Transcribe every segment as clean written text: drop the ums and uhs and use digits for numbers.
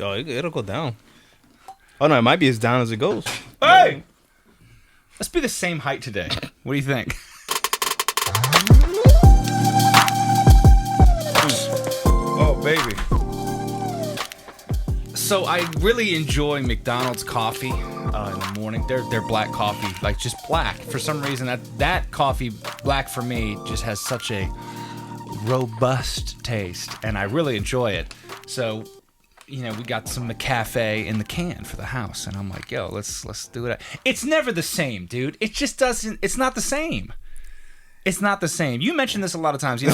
Oh, it'll go down. Oh no, it might be as down as it goes. Hey, let's be the same height today. What do you think? Oh, baby. So I really enjoy McDonald's coffee in the morning. Their black coffee, like just black. For some reason, that coffee, black for me, just has such a robust taste, and I really enjoy it. So, we got some McCafe in the can for the house, and I'm like, yo, let's do it. It's never the same, dude. It just doesn't. It's not the same. It's not the same. You mentioned this a lot of times. You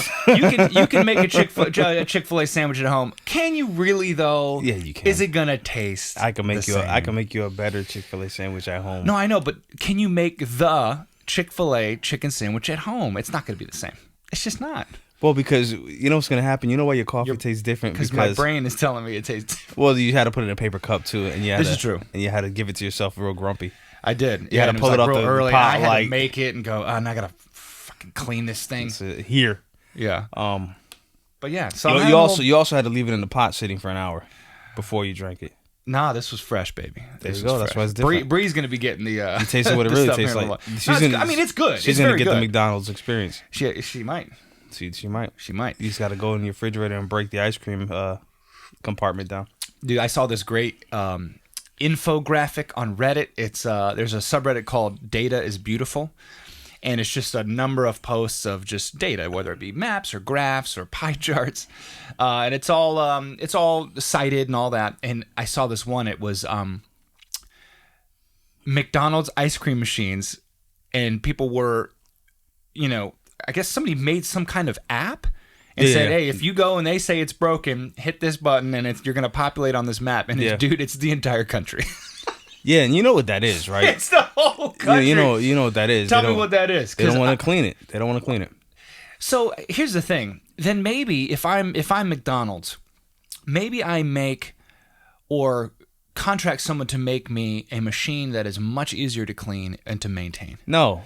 can make a Chick-fil-A sandwich at home. Can you really though? Yeah, you can. Is it gonna taste? I can make you a better Chick-fil-A sandwich at home. No, I know, but can you make the Chick-fil-A chicken sandwich at home? It's not gonna be the same. It's just not. Well, because you know what's gonna happen. You know why your coffee tastes different? Because my brain is telling me it tastes different. Well, you had to put it in a paper cup too, and This is true. And you had to give it to yourself real grumpy. I did. You had to pull it off real the early. pot, I had to make it and go. Oh, and I gotta fucking clean this thing. Here. Yeah. But yeah. So you also had to leave it in the pot sitting for an hour before you drank it. Nah, this was fresh, baby. There you go. That's why it's different. Bree's gonna be getting the. You tasted what it really tastes like. It's good. She's gonna get the McDonald's experience. She might. She might. She might. You just got to go in your refrigerator and break the ice cream compartment down. Dude, I saw this great infographic on Reddit. It's there's a subreddit called Data is Beautiful, and it's just a number of posts of just data, whether it be maps or graphs or pie charts, and it's all cited and all that. And I saw this one. It was McDonald's ice cream machines, and people were, I guess somebody made some kind of app and said, hey, if you go and they say it's broken, hit this button and you're going to populate on this map. And dude, it's the entire country. Yeah, and you know what that is, right? It's the whole country. You know what that is. Tell me what that is. They don't want to clean it. They don't want to clean it. So here's the thing. Then maybe if I'm McDonald's, maybe I make or contract someone to make me a machine that is much easier to clean and to maintain. No.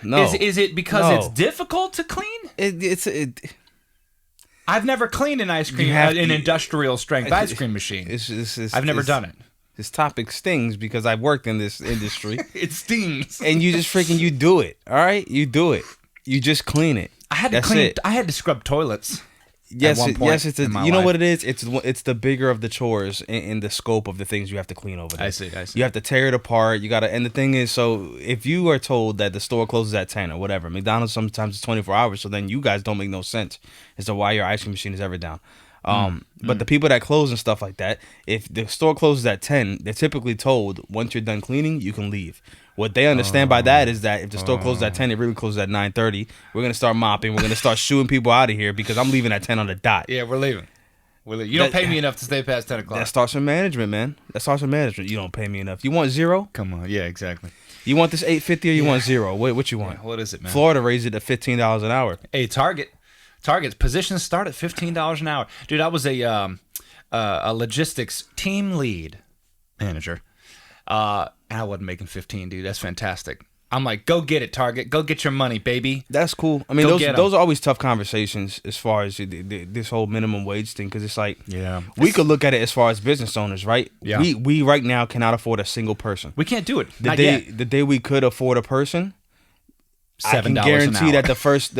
Is it because it's difficult to clean? I've never cleaned an ice cream, an industrial strength ice cream machine. I've never done it. This topic stings because I've worked in this industry. It stings. And you just you do it. All right, you do it. You just clean it. I had to clean. I had to scrub toilets. Yes, you know what it is? It's the bigger of the chores in the scope of the things you have to clean over there. I see. You have to tear it apart. You gotta, and the thing is, so if you are told that the store closes at 10 or whatever, McDonald's sometimes it's 24 hours, so then you guys don't make no sense as to why your ice cream machine is ever down. But the people that close and stuff like that, if the store closes at 10, they're typically told once you're done cleaning, you can leave. What they understand by that is that if the store closes at 10, it really closes at 9:30. We're going to start mopping. We're going to start shooing people out of here because I'm leaving at 10 on the dot. Yeah, we're leaving. You don't pay me enough to stay past 10 o'clock. That starts with management, man. You don't pay me enough. You want zero? Come on. Yeah, exactly. You want this $8.50 or you want zero? What you want? Yeah, what is it, man? Florida raised it to $15 an hour. Hey, Target's positions start at $15 an hour. Dude, I was a logistics team lead manager. And I wasn't making 15, dude. That's fantastic. I'm like, go get it, Target. Go get your money, baby. That's cool. I mean, those are always tough conversations as far as this whole minimum wage thing, because it's like, we could look at it as far as business owners, right? Yeah. We right now cannot afford a single person. We can't do it. The day we could afford a person, $7 I can guarantee that the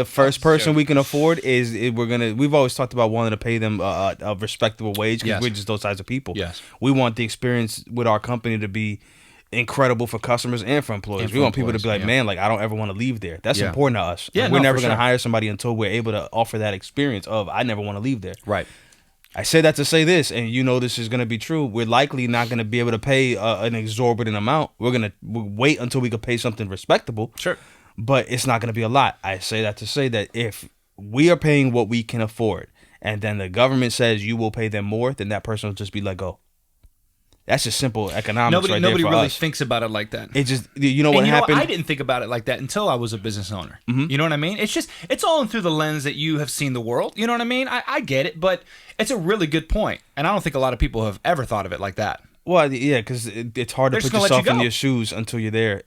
first person we can afford we've always talked about wanting to pay them a respectable wage because we're just those types of people. Yes. We want the experience with our company to be incredible for customers and for employees. We want people to be like, man, like I don't ever want to leave there. That's important to us. Yeah, we're never going to hire somebody until we're able to offer that experience of I never want to leave there. Right. I say that to say this, and this is going to be true. We're likely not going to be able to pay an exorbitant amount. We'll wait until we can pay something respectable. Sure. But it's not going to be a lot. I say that to say that if we are paying what we can afford, and then the government says you will pay them more, then that person will just be let go. That's just simple economics right there for Nobody really us. thinks about it like that. It just, what happened? I didn't think about it like that until I was a business owner. Mm-hmm. You know what I mean? It's all through the lens that you have seen the world. You know what I mean? I get it, but it's a really good point. And I don't think a lot of people have ever thought of it like that. Well, yeah, because it's hard to put yourself in your shoes until you're there.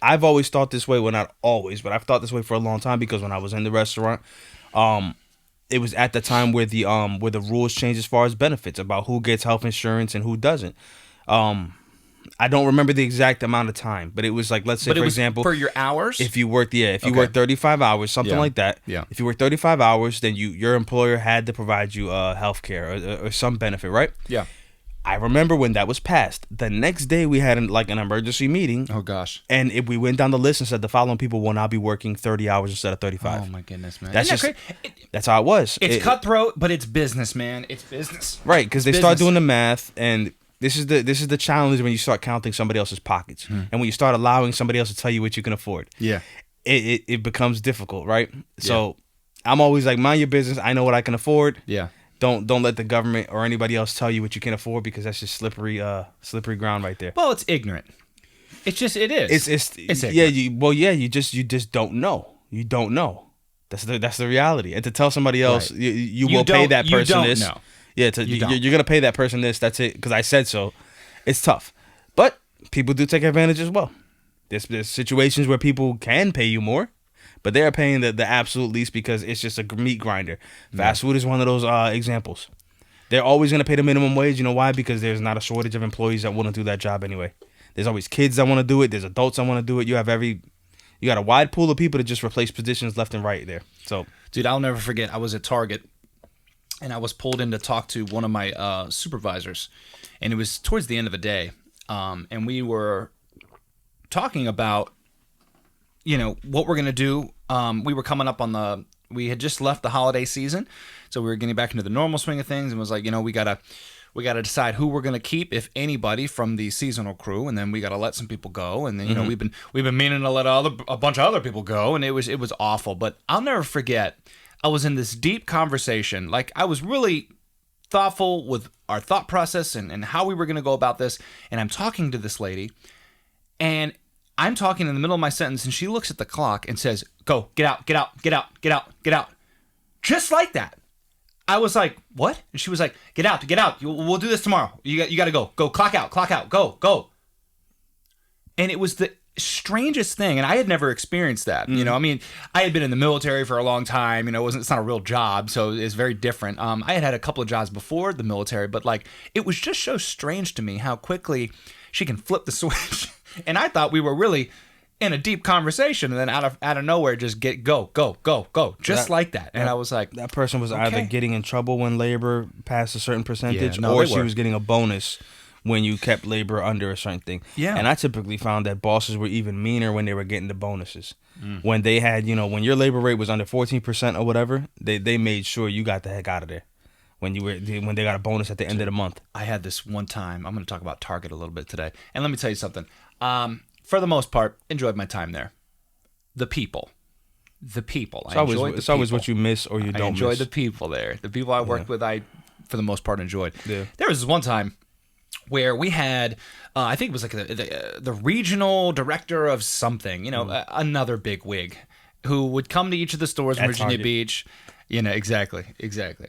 I've always thought this way. Well, not always, but I've thought this way for a long time because when I was in the restaurant, it was at the time where the rules changed as far as benefits about who gets health insurance and who doesn't. I don't remember the exact amount of time, but it was like, let's say, But it for was example, for your hours. if you worked, if you Okay. worked 35 hours, something Yeah. like that. Yeah. If you worked 35 hours, then your employer had to provide you health care or some benefit, right? Yeah. I remember when that was passed. The next day we had an emergency meeting, Oh gosh. and we went down the list and said the following people will now be working 30 hours instead of 35. Oh my goodness, man. That's Isn't that just crazy? that's how it was. It's cutthroat, but it's business, man. It's business. Right, because they start business. doing the math, and this is the challenge when you start counting somebody else's pockets, and when you start allowing somebody else to tell you what you can afford. Yeah. It becomes difficult, right? So I'm always like, mind your business. I know what I can afford. Yeah. Don't let the government or anybody else tell you what you can afford, because that's just slippery ground right there. Well, it's ignorant. It is. It's yeah. ignorant. You just don't know. You don't know. That's the reality. And to tell somebody else, Right. you will pay don't- that you person don't this. know. Yeah, You don't. you're gonna pay that person this. That's it, because I said so. It's tough, but people do take advantage as well. There's situations where people can pay you more, but they are paying the absolute least because it's just a meat grinder. Fast food is one of those examples. They're always going to pay the minimum wage. You know why? Because there's not a shortage of employees that want to do that job anyway. There's always kids that want to do it. There's adults that want to do it. You got a wide pool of people to just replace positions left and right there. So, Dude, I'll never forget. I was at Target, and I was pulled in to talk to one of my supervisors, and it was towards the end of the day, and we were talking about, what we're gonna do. We were coming up on we had just left the holiday season, so we were getting back into the normal swing of things, and was like, we gotta decide who we're gonna keep, if anybody, from the seasonal crew, and then we gotta let some people go, and then we've been meaning to let a bunch of other people go, and it was awful. But I'll never forget, I was in this deep conversation, like I was really thoughtful with our thought process and how we were gonna go about this, and I'm talking to this lady, and I'm talking in the middle of my sentence, and she looks at the clock and says, "Go, get out, get out, get out, get out, get out." Just like that. I was like, "What?" And she was like, "Get out, get out. We'll do this tomorrow. You got to go. Go, clock out, go, go." And it was the strangest thing, and I had never experienced that. I mean, I had been in the military for a long time. It's not a real job, so it's very different. I had a couple of jobs before the military, but like, it was just so strange to me how quickly she can flip the switch. And I thought we were really in a deep conversation, and then out of nowhere, just go, just like that. And I was like, that person was either okay. getting in trouble when labor passed a certain percentage, Yeah, no, or they she were. was getting a bonus when you kept labor under a certain thing. Yeah. And I typically found that bosses were even meaner when they were getting the bonuses. When they had, when your labor rate was under 14% or whatever, they made sure you got the heck out of there. When they got a bonus at the end of the month. I had this one time. I'm going to talk about Target a little bit today. And let me tell you something. For the most part, enjoyed my time there. The people. It's always what you miss or you don't miss. I enjoyed the people there. The people I worked with, I, for the most part, enjoyed. Yeah. There was this one time where we had, I think it was like the regional director of something, another big wig who would come to each of the stores in At Virginia Target. Beach. Exactly.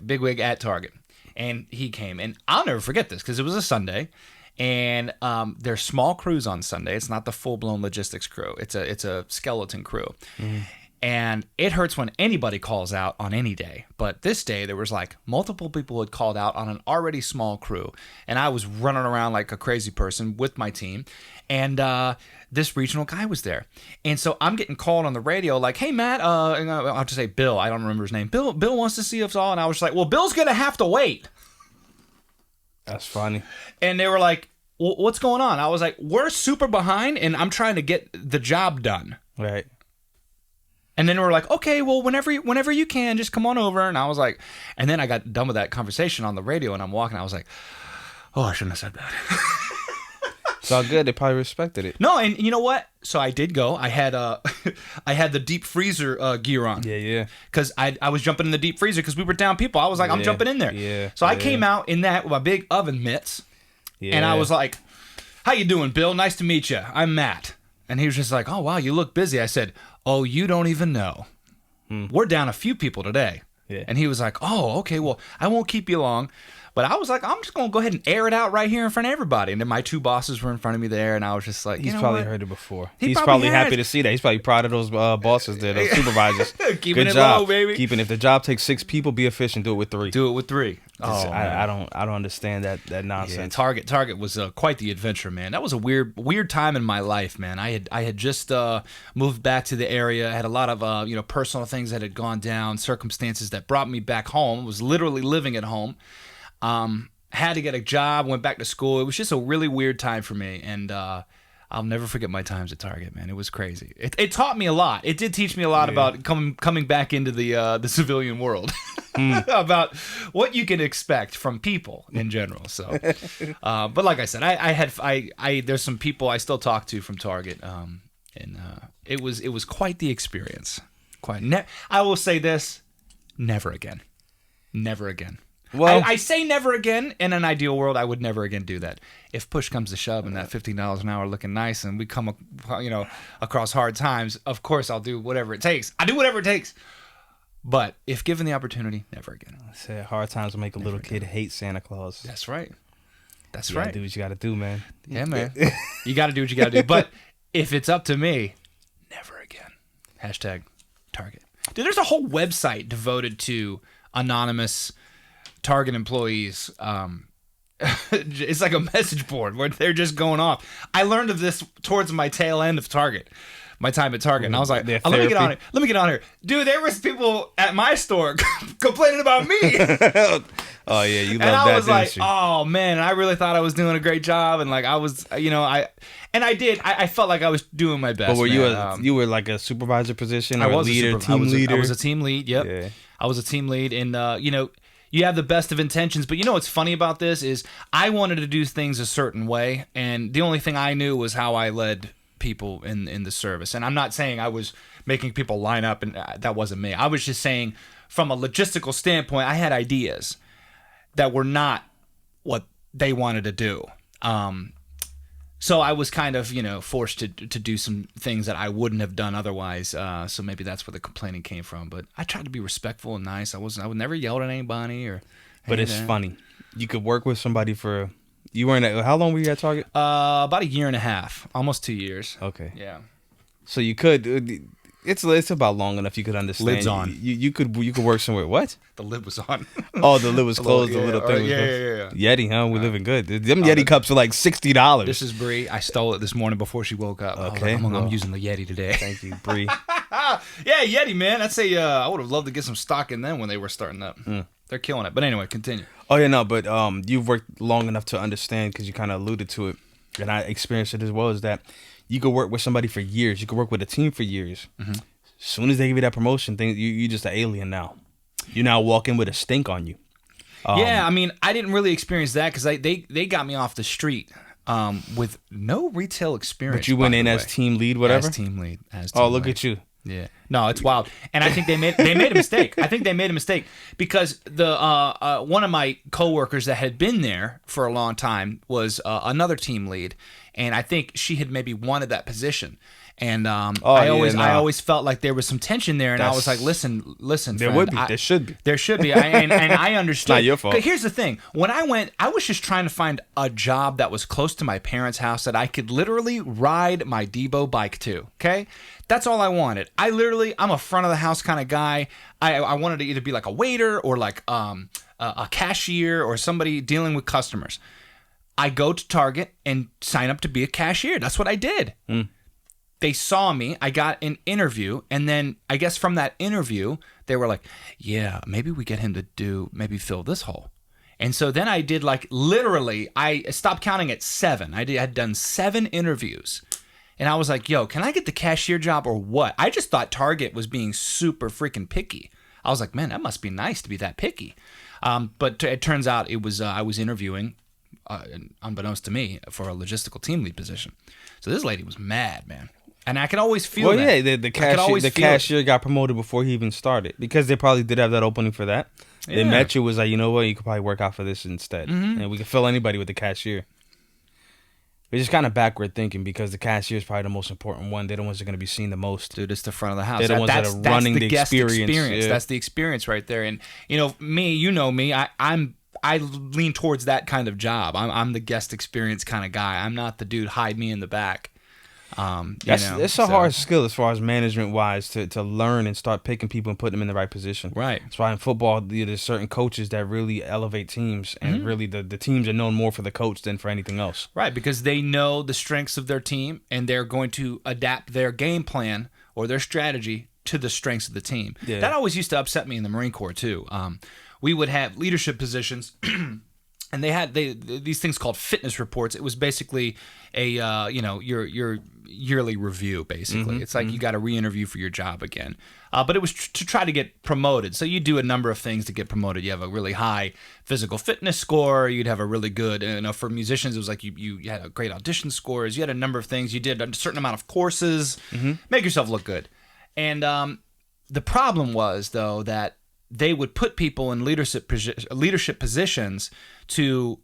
Big wig at Target. And he came, and I'll never forget this because it was a Sunday, and there's small crews on Sunday. It's not the full-blown logistics crew. It's a skeleton crew. And it hurts when anybody calls out on any day. But this day, there was like multiple people who had called out on an already small crew. And I was running around like a crazy person with my team. And this regional guy was there. And so I'm getting called on the radio like, "Hey, Matt," and I'll have to say Bill. I don't remember his name. Bill wants to see us all. And I was just like, "Well, Bill's going to have to wait." That's funny. And they were like, "Well, what's going on?" I was like, "We're super behind, and I'm trying to get the job done." Right. And then we're like, "Okay, well, whenever you can, just come on over." And I was like, and then I got done with that conversation on the radio, and I'm walking. I was like, "Oh, I shouldn't have said that." It's all good. They probably respected it. No, and you know what? So I did go. I had I had the deep freezer gear on. Yeah. Because I was jumping in the deep freezer because we were down people. I was like, I'm Yeah, jumping in there. yeah, So I yeah. came out in that with my big oven mitts. Yeah. And I was like, "How you doing, Bill? Nice to meet you. I'm Matt." And he was just like, "Oh, wow, you look busy." I said, "Oh, you don't even know. We're down a few people today." Yeah. And he was like, "Oh, okay, well, I won't keep you long. But I was like, I'm just gonna go ahead and air it out right here in front of everybody. And then my two bosses were in front of me there, and I was just like, He's you know probably what? heard it before. He He's probably probably has. happy to see that. He's probably proud of those bosses there, those supervisors. Keeping Good it job, low, baby. Keeping. If the job takes 6 people, be efficient. Do it with 3. Do it with 3. Oh, I don't understand that yeah, nonsense. Target was quite the adventure, man. That was a weird time in my life, man. I had just moved back to the area. I had a lot of personal things that had gone down, circumstances that brought me back home. Was literally living at home. Had to get a job. Went back to school. It was just a really weird time for me, and I'll never forget my times at Target, man. It was crazy. It taught me a lot. It did teach me a lot about coming back into the civilian world. About what you can expect from people in general. So, but like I said, I there's some people I still talk to from Target, and it was quite the experience. I will say this: never again, never again. Well, I say never again. In an ideal world, I would never again do that. If push comes to shove and that $15 an hour looking nice, and we come, across hard times, of course I'll do whatever it takes. I do whatever it takes. But if given the opportunity, never again. Say hard times will make a little kid hate Santa Claus. That's right. That's You right. gotta do what you gotta do, man. Yeah, man. You got to do what you got to do. But if it's up to me, never again. Hashtag Target. Dude, there's a whole website devoted to anonymous Target employees. It's like a message board where they're just going off. I learned of this towards my tail end of Target. My time at Target, and I was like, Their let me get on therapy? it. Let me get on here, dude. There was people at my store complaining about me, Oh yeah, you love and I that, was like, didn't you? oh man, I really thought I was doing a great job, and like I was, I did. I felt like I was doing my best. But were man. you were like a supervisor position or I a was leader, team leader? I was a team lead. Yep, Yeah. I was a team lead, and you have the best of intentions, but what's funny about this is I wanted to do things a certain way, and the only thing I knew was how I led people in the service. And I'm not saying I was making people line up, and that wasn't me. I was just saying from a logistical standpoint, I had ideas that were not what they wanted to do. So I was kind of, forced to do some things that I wouldn't have done otherwise. So maybe that's where the complaining came from. But I tried to be respectful and nice. I would never yell at anybody or. But it's funny. You could work with somebody for. You weren't. How long were you at Target? About a year and a half, almost 2 years. Okay. Yeah. So you could. It's about long enough you could understand. Lid's on. You could work somewhere. What? The lid was on. Oh, the lid was closed. The little thing. Was yeah. closed. Yeti, huh? We're living good. Them Yeti cups are like $60. This is Bree. I stole it this morning before she woke up. Okay, I'm using the Yeti today. Thank you, Bree. Yeah, Yeti, man. That's I would have loved to get some stock in them when they were starting up. They're killing it. But anyway, continue. Oh yeah, no, but you've worked long enough to understand because you kind of alluded to it, and I experienced it as well. Is that you could work with somebody for years, you could work with a team for years. Mm-hmm. As soon as they give you that promotion, you just an alien now. You now walk in with a stink on you. Yeah, I mean, I didn't really experience that because they got me off the street with no retail experience. But you went by in the as way. team lead, whatever. As team lead. Oh, look at you. Yeah. No, it's wild. And I think they made a mistake. I think they made a mistake because the one of my coworkers that had been there for a long time was another team lead, and I think she had maybe wanted that position. And I always felt like there was some tension there, and I was like, listen, There friend, would be. There should be. There should be. And I understood. Not your fault. 'Cause here's the thing. When I went, I was just trying to find a job that was close to my parents' house that I could literally ride my Debo bike to. Okay? That's all I wanted. I'm a front of the house kind of guy. I wanted to either be like a waiter or like a cashier or somebody dealing with customers. I go to Target and sign up to be a cashier. That's what I did. They saw me, I got an interview, and then I guess from that interview, they were like, yeah, maybe we get him to maybe fill this hole. And so then I did literally, I stopped counting at 7. I had done 7 interviews. And I was like, yo, can I get the cashier job or what? I just thought Target was being super freaking picky. I was like, man, that must be nice to be that picky. But it turns out it was I was interviewing, unbeknownst to me, for a logistical team lead position. So this lady was mad, man. And I could always feel that. Well, yeah, the cashier got promoted before he even started because they probably did have that opening for that. They met you, was like, you know what, you could probably work out for this instead. And we could fill anybody with the cashier. It's just kind of backward thinking because the cashier is probably the most important one. They're the ones that are going to be seen the most. Dude, it's the front of the house. They're the ones that are running the guest experience. Yeah. That's the experience right there. And, me, I'm I lean towards that kind of job. I'm the guest experience kind of guy. I'm not the dude hide me in the back. It's a hard skill as far as management wise to learn and start picking people and putting them in the right position. Right. That's why in football there's certain coaches that really elevate teams, and really the teams are known more for the coach than for anything else. Right, because they know the strengths of their team and they're going to adapt their game plan or their strategy to the strengths of the team. Yeah. That always used to upset me in the Marine Corps too. We would have leadership positions. And they had these things called fitness reports. It was basically a your yearly review. Basically, it's like you got to re-interview for your job again. But it was to try to get promoted. So you do a number of things to get promoted. You have a really high physical fitness score. You'd have a really good, for musicians, it was like you had a great audition scores. You had a number of things. You did a certain amount of courses. Make yourself look good. And the problem was though that they would put people in leadership positions to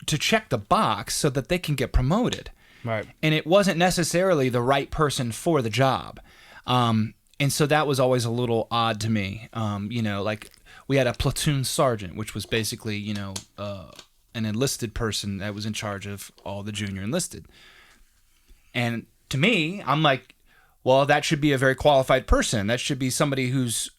check the box so that they can get promoted. Right. And it wasn't necessarily the right person for the job. And so that was always a little odd to me. Like we had a platoon sergeant, which was basically, an enlisted person that was in charge of all the junior enlisted. And to me, I'm like, well, that should be a very qualified person. That should be somebody who's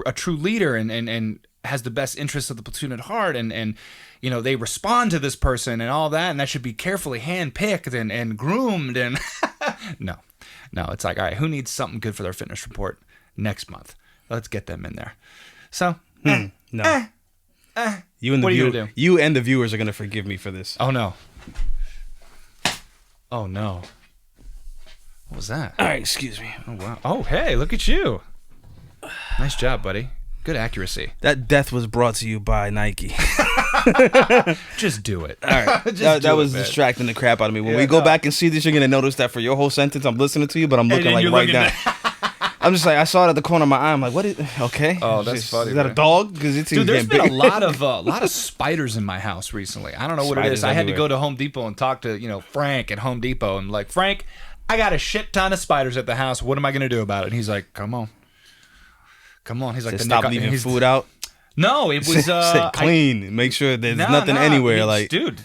a true leader and has the best interests of the platoon at heart, and they respond to this person and all that, and that should be carefully handpicked and groomed. And no, it's like, all right, who needs something good for their fitness report next month? Let's get them in there. So no, you and what are you gonna do? You and the viewers are gonna forgive me for this. Oh no. What was that? All right, excuse me. Oh wow. Oh hey, look at you. Nice job, buddy. Good accuracy. That death was brought to you by Nike. Just do it. All right. that was distracting the crap out of me. When we go back and see this, you're going to notice that for your whole sentence, I'm listening to you, but I'm looking like right down. I'm just like, I saw it at the corner of my eye. I'm like, what is, okay. Oh, that's funny. Is that a dog? Because Dude, there's been a lot of spiders in my house recently. I don't know what it is. I had to go to Home Depot and talk to, Frank at Home Depot. And like, Frank, I got a shit ton of spiders at the house. What am I going to do about it? And he's like, come on. He's like, stop leaving food out. No, it was clean. Make sure there's nothing anywhere. Like, dude,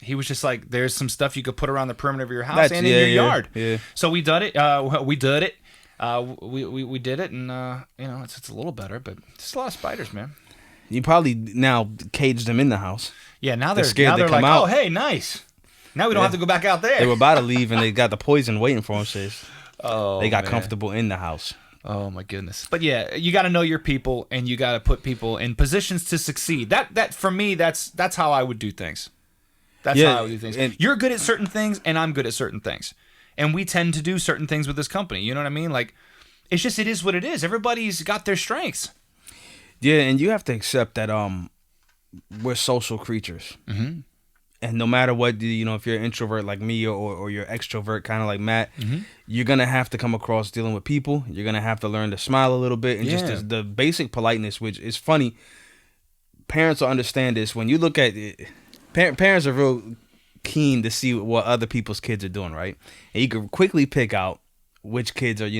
he was just like, there's some stuff you could put around the perimeter of your house and in your yard. Yeah. So we did it. We did it. We did it, and it's a little better, but it's a lot of spiders, man. You probably now caged them in the house. Yeah, now they're scared. Now they they're come like, out. oh, hey, nice. Now we don't have to go back out there. They were about to leave, and they got the poison waiting for them. So they got man. comfortable in the house. Oh my goodness. But yeah, you got to know your people, and you got to put people in positions to succeed. That for me, that's how I would do things. That's how I would do things. And you're good at certain things, and I'm good at certain things. And we tend to do certain things with this company. You know what I mean? Like, it is what it is. Everybody's got their strengths. Yeah, and you have to accept that we're social creatures. Mm-hmm. And no matter what, if you're an introvert like me or you're extrovert kind of like Matt, you're going to have to come across dealing with people. You're going to have to learn to smile a little bit and just the basic politeness, which is funny. Parents will understand this. When you look at it, parents are real keen to see what other people's kids are doing, right? And you can quickly pick out which kids are,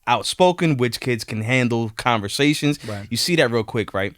outspoken, which kids can handle conversations. Right. You see that real quick, right?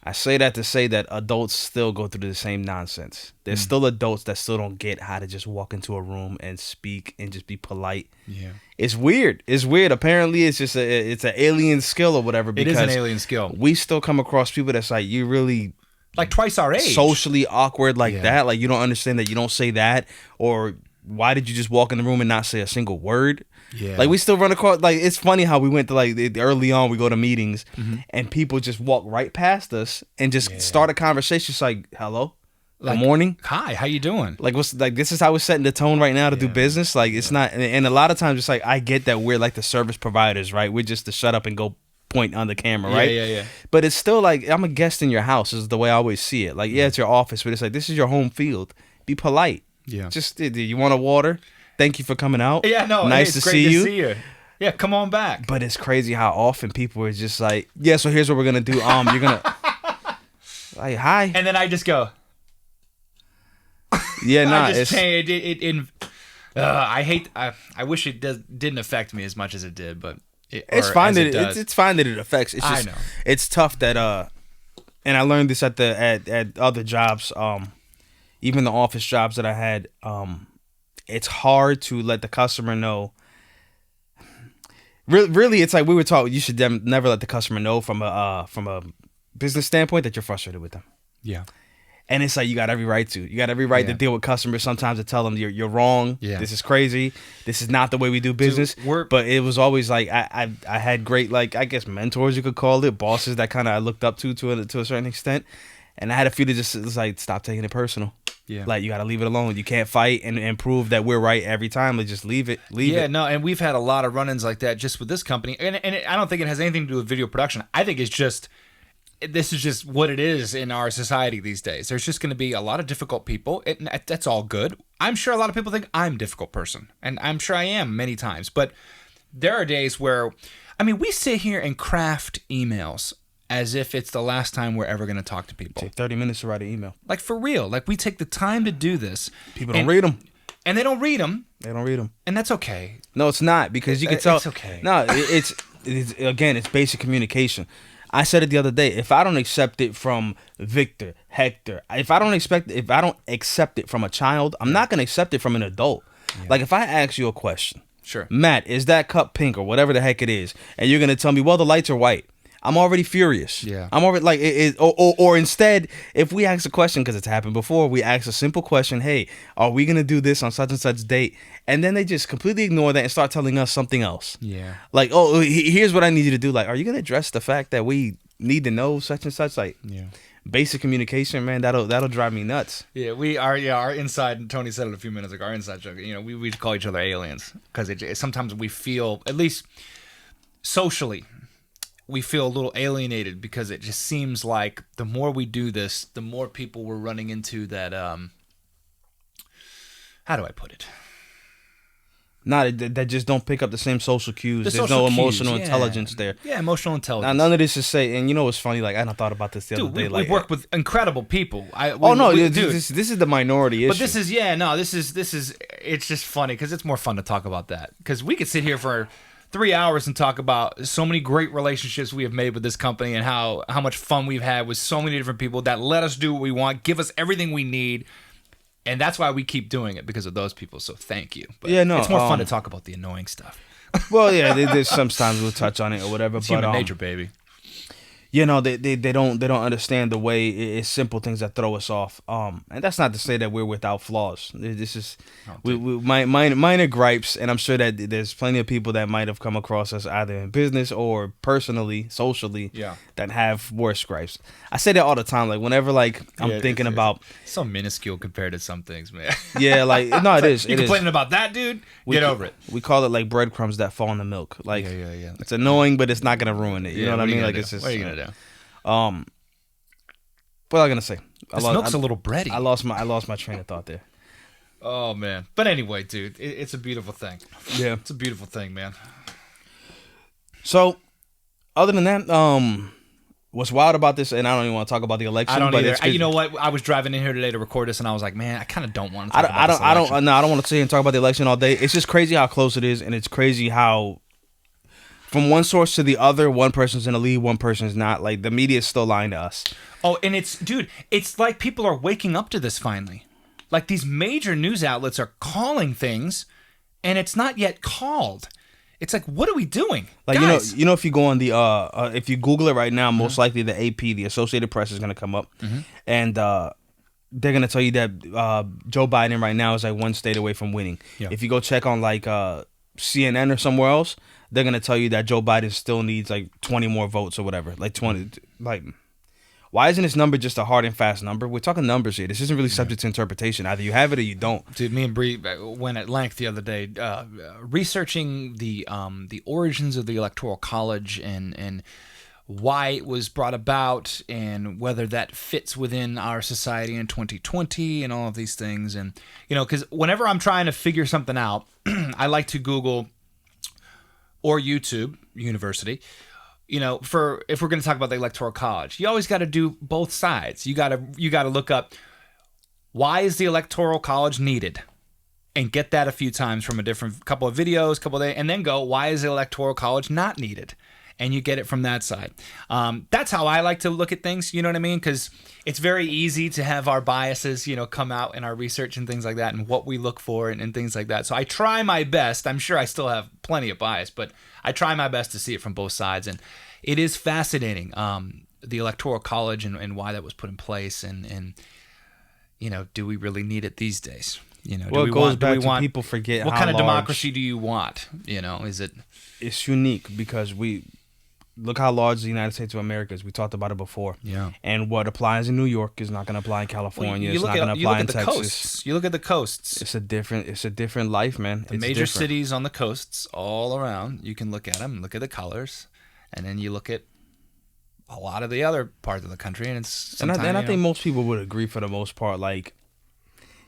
I say that to say that adults still go through the same nonsense. There's still adults that still don't get how to just walk into a room and speak and just be polite. Yeah, it's weird. Apparently, it's just it's an alien skill or whatever. Because it is an alien skill. We still come across people that's like, you really like twice our age, socially awkward like that. Like, you don't understand that you don't say that, or why did you just walk in the room and not say a single word? Yeah. Like, we still run across, like, it's funny how we went to, like, early on, we go to meetings and people just walk right past us and just start a conversation. It's like, hello? Good morning? Hi, how you doing? Like, this is how we're setting the tone right now to do business? Like, it's not, and a lot of times it's like, I get that we're like the service providers, right? We're just to shut up and go point on the camera, right? Yeah. But it's still like, I'm a guest in your house is the way I always see it. Like, it's your office, but it's like, this is your home field. Be polite. Yeah. Just, do you want a water? Thank you for coming out. Yeah, no, nice it's to great see to see you. Yeah, come on back. But it's crazy how often people are just like, yeah, so here's what we're gonna do. You're gonna like, hi. And then I just go. Yeah, nah. I wish it didn't affect me as much as it did, but it's fine that it affects. It's just, I know. It's tough that and I learned this at other jobs, even the office jobs that I had. It's hard to let the customer know. Really, it's like we were taught you should never let the customer know from a business standpoint that you're frustrated with them. Yeah. And it's like you got every right to. You got every right to deal with customers sometimes to tell them you're wrong. Yeah. This is crazy. This is not the way we do business. But it was always like I had great, like, I guess mentors you could call it, bosses that kind of I looked up to a certain extent. And I had a few that just was like, stop taking it personal. Yeah. Like, you got to leave it alone. You can't fight and prove that we're right every time. Like, just leave it. Yeah, no, and we've had a lot of run-ins like that just with this company. And I don't think it has anything to do with video production. I think it's just, this is just what it is in our society these days. There's just going to be a lot of difficult people. That's all good. I'm sure a lot of people think I'm a difficult person. And I'm sure I am many times. But there are days where, I mean, we sit here and craft emails as if it's the last time we're ever going to talk to people. Take 30 minutes to write an email. Like, for real. Like, we take the time to do this. People don't read them. And they don't read them. They don't read them. And that's okay. No, it's not, because you can tell. It's okay. No, it's again, it's basic communication. I said it the other day. If I don't accept it from Victor, Hector, if I don't accept it from a child, I'm not going to accept it from an adult. Yeah. Like, if I ask you a question, sure, Matt, is that cup pink or whatever the heck it is, and you're going to tell me, well, the lights are white. I'm already furious. Yeah. I'm already like, or instead, if we ask a question, because it's happened before, we ask a simple question, hey, are we going to do this on such and such date? And then they just completely ignore that and start telling us something else. Yeah. Like, oh, here's what I need you to do. Like, are you going to address the fact that we need to know such and such? Like, yeah. Basic communication, man, that'll drive me nuts. Yeah, our inside, and Tony said it a few minutes ago, our inside joke, we call each other aliens, because sometimes we feel, at least socially, we feel a little alienated, because it just seems like the more we do this, the more people we're running into that, how do I put it? That just don't pick up the same social cues. There's no emotional intelligence there. Yeah, emotional intelligence. Now, none of this is and you know what's funny? Like, I hadn't thought about this the other day. We've worked with incredible people. This is the minority issue. But this is it's just funny, because it's more fun to talk about that. Because we could sit here for 3 hours and talk about so many great relationships we have made with this company, and how much fun we've had with so many different people that let us do what we want, give us everything we need. And that's why we keep doing it, because of those people. So thank you. But yeah, no, it's more fun to talk about the annoying stuff. Well, yeah, there's sometimes we'll touch on it or whatever. It's human nature, baby. They don't understand the way it's simple things that throw us off. And that's not to say that we're without flaws. This is minor gripes, and I'm sure that there's plenty of people that might have come across us either in business or personally, socially, that have worse gripes. I say that all the time. Like, whenever I'm thinking about, it's so minuscule compared to some things, man. Yeah, like no, it is. You complaining about that, dude? Get over it. We call it like breadcrumbs that fall in the milk. Like, yeah. It's annoying, but it's not gonna ruin it. You know what I mean? Like, it's just. What are you gonna do? What was I gonna say? This milk's a little bready. I lost my train of thought there. Oh man! But anyway, dude, it's a beautiful thing. Yeah, it's a beautiful thing, man. So, other than that, what's wild about this, and I don't even want to talk about the election. I don't either. You know what? I was driving in here today to record this, and I was like, man, I kind of don't want to. I don't want to sit here and talk about the election all day. It's just crazy how close it is, and it's crazy how, from one source to the other, one person's in the lead, one person's not. Like, the media is still lying to us. Oh, and it's like people are waking up to this finally. Like, these major news outlets are calling things, and it's not yet called. It's like, what are we doing? Like, guys? you know, if you go on the if you Google it right now, most likely the AP, the Associated Press, is gonna come up, and they're gonna tell you that Joe Biden right now is like one state away from winning. Yeah. If you go check on like CNN or somewhere else, they're gonna tell you that Joe Biden still needs like 20 more votes or whatever. Like 20, like, why isn't this number just a hard and fast number? We're talking numbers here. This isn't really subject to interpretation. Either you have it or you don't. Dude, me and Bree went at length the other day researching the origins of the Electoral College and why it was brought about, and whether that fits within our society in 2020 and all of these things. And, because whenever I'm trying to figure something out, I like to Google or YouTube University. If we're going to talk about the Electoral College, you always got to do both sides. You got to look up, why is the Electoral College needed, and get that a few times from a different couple of videos, and then go, why is the Electoral College not needed, and you get it from that side. That's how I like to look at things, you know what I mean? Because it's very easy to have our biases, come out in our research and things like that, and what we look for and things like that. So I try my best. I'm sure I still have plenty of bias, but I try my best to see it from both sides. And it is fascinating, the Electoral College and why that was put in place, and do we really need it these days? Well, it goes back to people forget what how kind of large democracy do you want? Is it? It's unique because we look how large the United States of America is. We talked about it before. Yeah. And what applies in New York is not going to apply in California. It's not going to you apply look in at the Texas. coasts. You look at the coasts. It's a different life, man. The It's major different. cities on the coasts all around. You can look at them, look at the colors, and then you look at a lot of the other parts of the country, and it's And I think most people would agree for the most part. Like,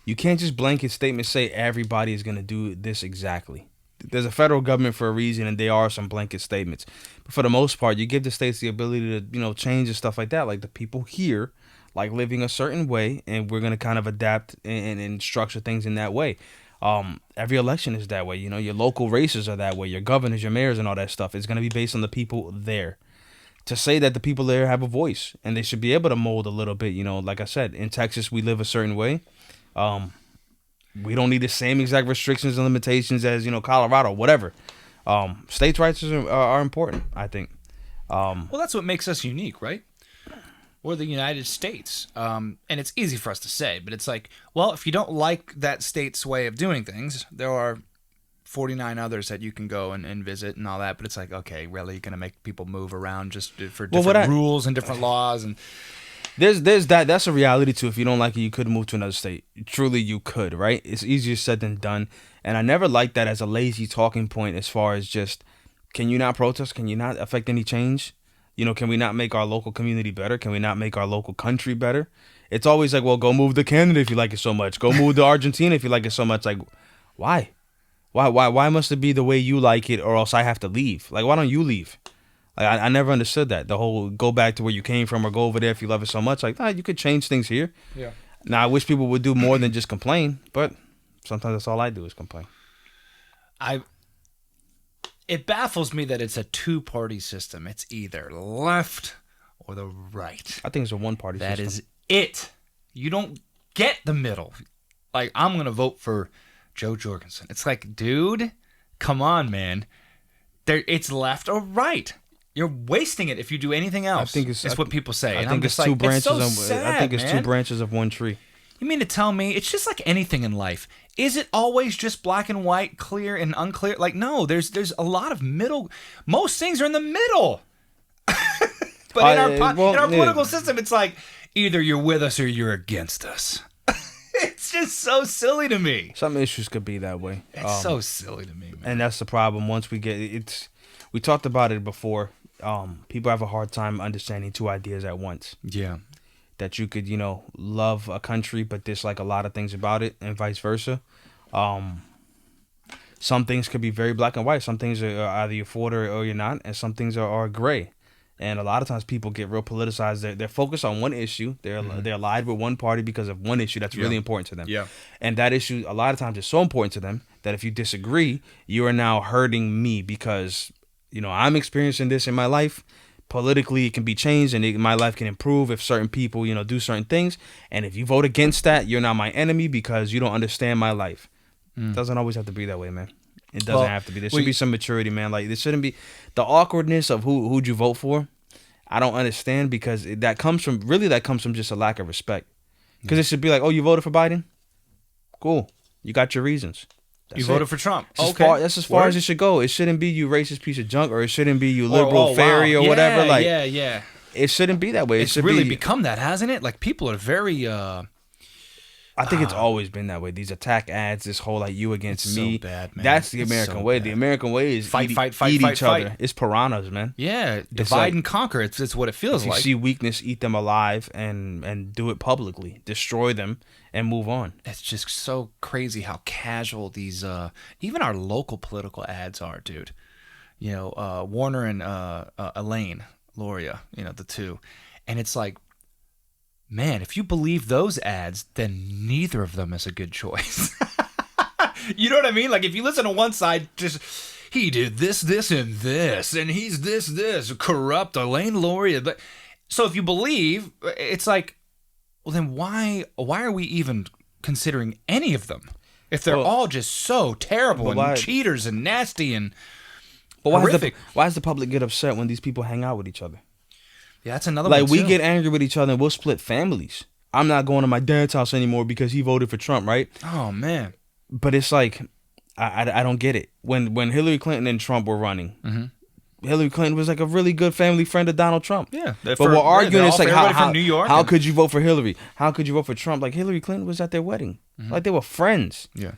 you can't just blanket statement say everybody is going to do this exactly. There's a federal government for a reason, and there are some blanket statements. But for the most part, you give the states the ability to, change and stuff like that. Like, the people here like living a certain way, and we're going to kind of adapt and structure things in that way. Every election is that way. Your local races are that way. Your governors, your mayors, and all that stuff is going to be based on the people there. To say that the people there have a voice, and they should be able to mold a little bit. Like I said, in Texas, we live a certain way. We don't need the same exact restrictions and limitations as, Colorado, whatever. States' rights are important, I think. Well, that's what makes us unique, right? We're the United States. And it's easy for us to say, but it's like, well, if you don't like that state's way of doing things, there are 49 others that you can go and visit and all that. But it's like, okay, really, you're going to make people move around just for different rules and different laws and... There's that. That's a reality too. If you don't like it, you could move to another state. Truly, you could, right? It's easier said than done. And I never liked that as a lazy talking point as far as just, can you not protest? Can you not affect any change? Can we not make our local community better? Can we not make our local country better? It's always like, well, go move to Canada if you like it so much. Go move to Argentina if you like it so much. Like, why? Why must it be the way you like it, or else I have to leave? Like, why don't you leave? Like, I never understood that. The whole go back to where you came from or go over there if you love it so much. Like, you could change things here. Yeah. Now, I wish people would do more than just complain, but sometimes that's all I do is complain. It baffles me that it's a two-party system. It's either left or the right. I think it's a one-party system. That is it. You don't get the middle. Like, I'm going to vote for Joe Jorgensen. It's like, dude, come on, man. It's left or right. You're wasting it if you do anything else. I think it's what people say. I think it's two branches. I think it's two branches of one tree. You mean to tell me it's just like anything in life? Is it always just black and white, clear and unclear? Like, no, there's a lot of middle. Most things are in the middle. But in our political system, it's like either you're with us or you're against us. It's just so silly to me. Some issues could be that way. It's so silly to me, man. And that's the problem. Once we get it, we talked about it before. People have a hard time understanding two ideas at once. Yeah. That you could, love a country but dislike a lot of things about it, and vice versa. Some things could be very black and white. Some things are either you're for it or you're not, and some things are gray. And a lot of times people get real politicized. They're focused on one issue. They're allied with one party because of one issue that's really important to them. Yeah. And that issue a lot of times is so important to them that if you disagree, you are now hurting me because, I'm experiencing this in my life. Politically, it can be changed and my life can improve if certain people, do certain things. And if you vote against that, you're not my enemy because you don't understand my life. It doesn't always have to be that way, man. It doesn't have to be. There should be some maturity, man. Like, there shouldn't be the awkwardness of who'd you vote for. I don't understand because that comes from just a lack of respect. Because it should be like, oh, you voted for Biden? Cool. You got your reasons. You voted for Trump. That's as far as it should go. It shouldn't be you racist piece of junk, or it shouldn't be you liberal fairy or whatever. Like, yeah. It shouldn't be that way. It's really become that, hasn't it? Like, people are very... I think it's always been that way. These attack ads, this whole like you against me. So bad, man. That's the American way. Bad. The American way is fight each other. It's piranhas, man. Yeah, divide and conquer. It's what it feels like. You see weakness, eat them alive, and do it publicly. Destroy them and move on. It's just so crazy how casual these even our local political ads are, dude. Warner and Elaine Loria, the two, and it's like, man, if you believe those ads, then neither of them is a good choice. You know what I mean? Like, if you listen to one side, just he did this, and this, and he's this, corrupt, Elaine Laurie. But so if you believe, it's like, well, then why are we even considering any of them? If they're all just so terrible and cheaters and nasty and horrific. Why does the public get upset when these people hang out with each other? Yeah, that's another one, Like, we get angry with each other and we'll split families. I'm not going to my dad's house anymore because he voted for Trump, right? Oh, man. But it's like, I don't get it. When Hillary Clinton and Trump were running, Hillary Clinton was like a really good family friend of Donald Trump. Yeah. But we're arguing, it's like, how, New York how could you vote for Hillary? How could you vote for Trump? Like, Hillary Clinton was at their wedding. Like, they were friends. Yeah.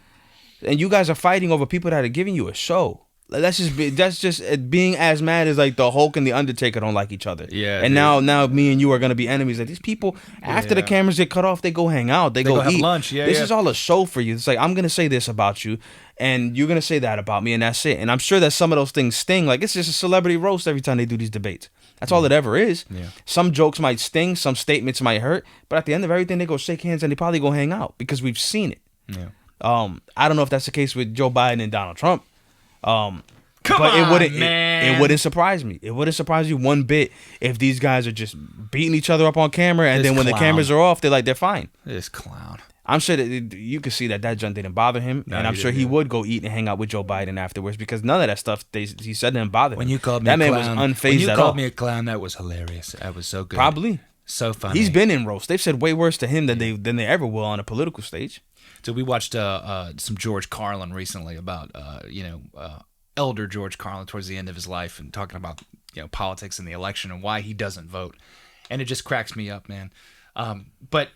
And you guys are fighting over people that are giving you a show. That's just being as mad as like the Hulk and the Undertaker don't like each other. Yeah. And now me and you are gonna be enemies. Like, these people, after the cameras get cut off, they go hang out. They go have eat lunch. Yeah. This is all a show for you. It's like, I'm gonna say this about you, and you're gonna say that about me, and that's it. And I'm sure that some of those things sting. Like, it's just a celebrity roast every time they do these debates. That's all it ever is. Yeah. Some jokes might sting, some statements might hurt, but at the end of everything, they go shake hands and they probably go hang out because we've seen it. Yeah. I don't know if that's the case with Joe Biden and Donald Trump. Come but on, it wouldn't, man. It wouldn't surprise me. It wouldn't surprise you one bit if these guys are just beating each other up on camera, and then when the cameras are off, they're fine. This clown. I'm sure that you could see that junk didn't bother him, and I'm sure he would go eat and hang out with Joe Biden afterwards because none of that stuff he said didn't bother him. When you called me that a man clown, was unfazed when you at called all. me a clown, that was hilarious. That was so good. Probably. So funny. He's been in roast. They've said way worse to him than they ever will on a political stage. So we watched some George Carlin recently about elder George Carlin towards the end of his life and talking about politics and the election and why he doesn't vote, and it just cracks me up, man. But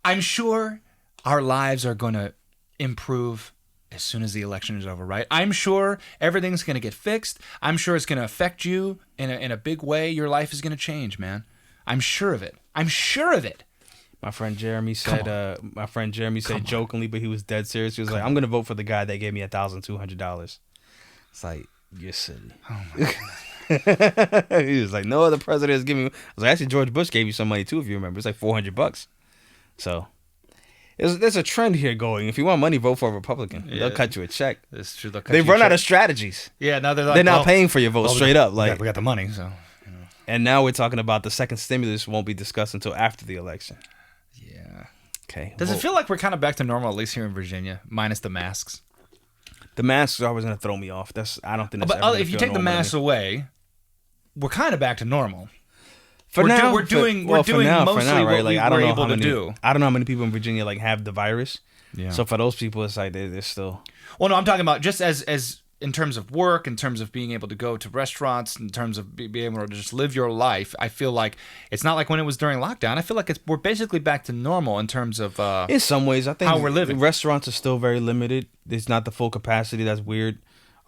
I'm sure our lives are going to improve as soon as the election is over, right? I'm sure everything's going to get fixed. I'm sure it's going to affect you in a big way. Your life is going to change, man. I'm sure of it. I'm sure of it. My friend Jeremy said jokingly, but he was dead serious. He was like, I'm going to vote for the guy that gave me $1,200. It's like, you're silly. Oh my God. He was like, no other president has given me. I was like, actually, George Bush gave you some money too, if you remember. It's like $400. So there's a trend here going. If you want money, vote for a Republican. Yeah. They'll cut you a check. That's true. They've run out of strategies. Yeah, now they're like, they're not paying for your vote straight up. Like, we got the money, so. And now we're talking about the second stimulus won't be discussed until after the election. Yeah. Okay. Does it feel like we're kind of back to normal, at least here in Virginia, minus the masks? The masks are always going to throw me off. I don't think that's But if you take the masks away, we're kind of back to normal. We're doing mostly right? what Like, we were able to do. I don't know how many people in Virginia like have the virus. Yeah. So for those people, it's like they're still. Well, no, I'm talking about just as in terms of work, in terms of being able to go to restaurants, in terms of being able to just live your life. I feel like it's not like when it was during lockdown. I feel like we're basically back to normal in terms of in some ways, I think how we're living. Restaurants are still very limited. It's not the full capacity. That's weird.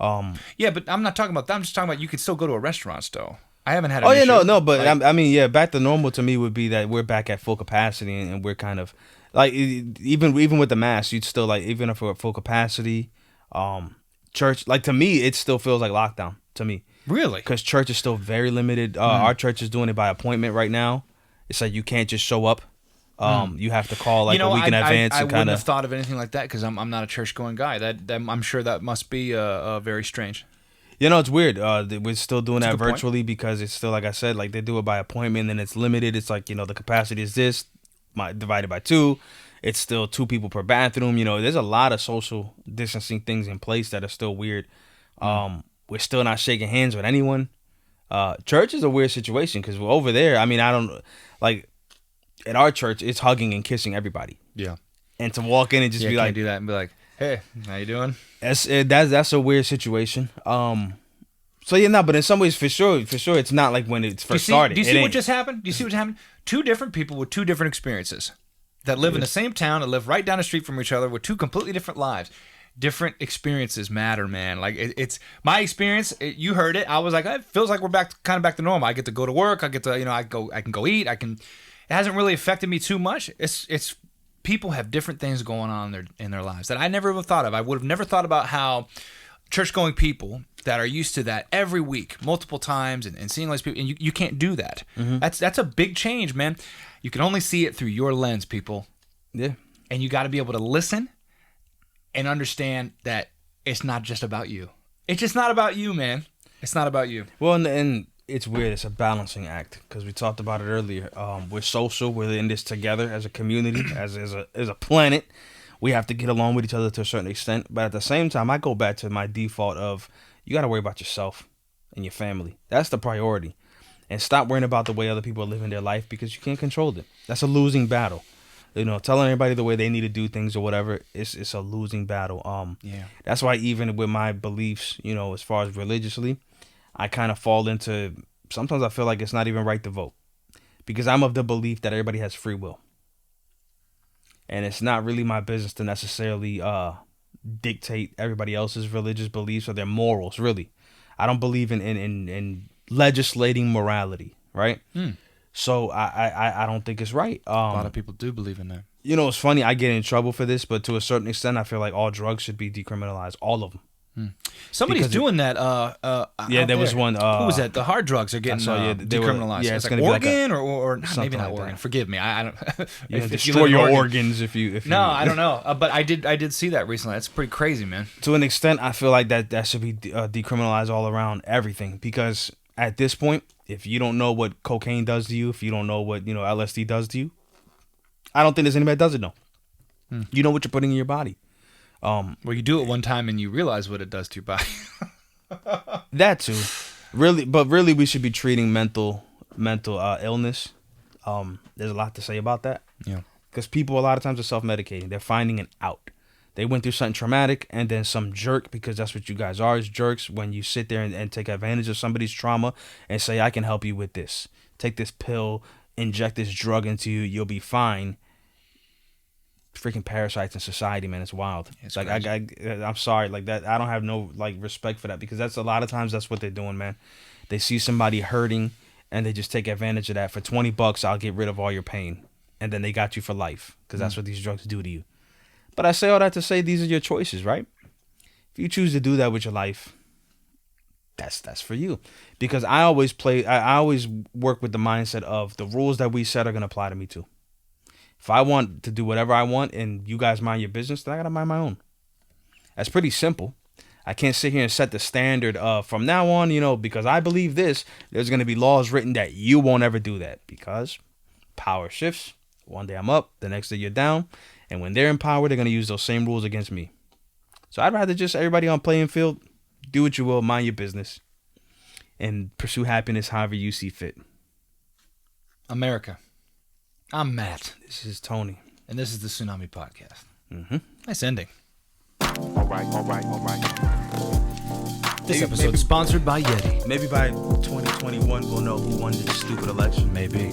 Yeah, but I'm not talking about that. I'm just talking about you could still go to a restaurant still. I haven't had. But I mean, yeah, back to normal to me would be that we're back at full capacity, and we're kind of like even with the mask, you'd still like even if we're at full capacity, church, like to me, it still feels like lockdown to me. Really? Because church is still very limited. Our church is doing it by appointment right now. It's like you can't just show up. You have to call like a week in advance. I wouldn't have thought of anything like that because I'm not a church going guy. That I'm sure that must be very strange. It's weird. We're still doing that virtually because it's still, like I said, like they do it by appointment and it's limited. It's like, the capacity is this divided by 2. It's still 2 people per bathroom. There's a lot of social distancing things in place that are still weird. We're still not shaking hands with anyone. Church is a weird situation because we're over there. I mean, I don't like at our church, it's hugging and kissing everybody. Yeah. And to walk in and just be like, do that and be like, hey, how you doing? That's a weird situation. So but in some ways, for sure, it's not like when it first started. Do you see what just happened? 2 different people with 2 different experiences that live in the same town and live right down the street from each other with 2 completely different lives. Different experiences matter, man. Like it's my experience. You heard it. I was like, it feels like we're back to normal. I get to go to work. I get to, I can go eat. It hasn't really affected me too much. It's people have different things going on in their lives that I never would have thought of. I would have never thought about how church-going people that are used to that every week, multiple times, and seeing all these people, and you can't do that. Mm-hmm. That's a big change, man. You can only see it through your lens, people. Yeah. And you got to be able to listen and understand that it's not just about you. It's just not about you, man. It's not about you. Well, and it's weird. It's a balancing act because we talked about it earlier. We're social. We're in this together as a community, as a planet. We have to get along with each other to a certain extent. But at the same time, I go back to my default of you got to worry about yourself and your family. That's the priority. And stop worrying about the way other people are living their life because you can't control it. That's a losing battle. You know, telling everybody the way they need to do things or whatever, it's a losing battle. Yeah. That's why even with my beliefs, you know, as far as religiously, I kind of fall into, sometimes I feel like it's not even right to vote because I'm of the belief that everybody has free will. And it's not really my business to necessarily dictate everybody else's religious beliefs or their morals, really. I don't believe in legislating morality, right? So I don't think it's right. A lot of people do believe in that. You know, it's funny, I get in trouble for this, but to a certain extent, I feel like all drugs should be decriminalized, all of them. Somebody's doing that. Yeah, there was one. Who was that? The hard drugs are getting decriminalized. Yeah, it's it's like gonna be Oregon or maybe not like Oregon. that. Forgive me. I don't. Destroy your organs if you. No, I don't know. But I did see that recently. That's pretty crazy, man. To an extent, I feel like that should be decriminalized all around everything because at this point, if you don't know what cocaine does to you, if you don't know what LSD does to you, I don't think there's anybody that doesn't know. You know what you're putting in your body. Well, you do it one time and you realize what it does to your body. That too, really, we should be treating mental illness. There's a lot to say about that. Yeah, because people a lot of times are self-medicating. They're finding an out. They went through something traumatic, and then some jerk, because that's what you guys are, is jerks. When you sit there and take advantage of somebody's trauma and say, "I can help you with this. Take this pill, inject this drug into you, you'll be fine." Freaking parasites in society, man, it's wild. It's like crazy. I'm sorry, like that. I don't have no respect for that because that's a lot of times that's what they're doing, man. They see somebody hurting and they just take advantage of that. For $20, I'll get rid of all your pain, and then they got you for life because that's what these drugs do to you. But I say all that to say these are your choices, right? If you choose to do that with your life, that's for you. Because I always work with the mindset of the rules that we set are gonna apply to me too. If I want to do whatever I want and you guys mind your business, then I gotta mind my own. That's pretty simple. I can't sit here and set the standard of from now on, because I believe this, there's gonna be laws written that you won't ever do that because power shifts. One day I'm up, the next day you're down. And when they're in power, they're going to use those same rules against me. So I'd rather just everybody on playing field, do what you will, mind your business, and pursue happiness however you see fit. America. I'm Matt. This is Tony. And this is the Tsunami Podcast. Nice ending. All right. This episode is sponsored by Yeti. Maybe by 2021, we'll know who won this stupid election. Maybe.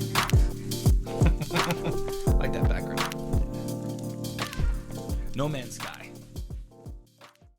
I like that background. No Man's Sky.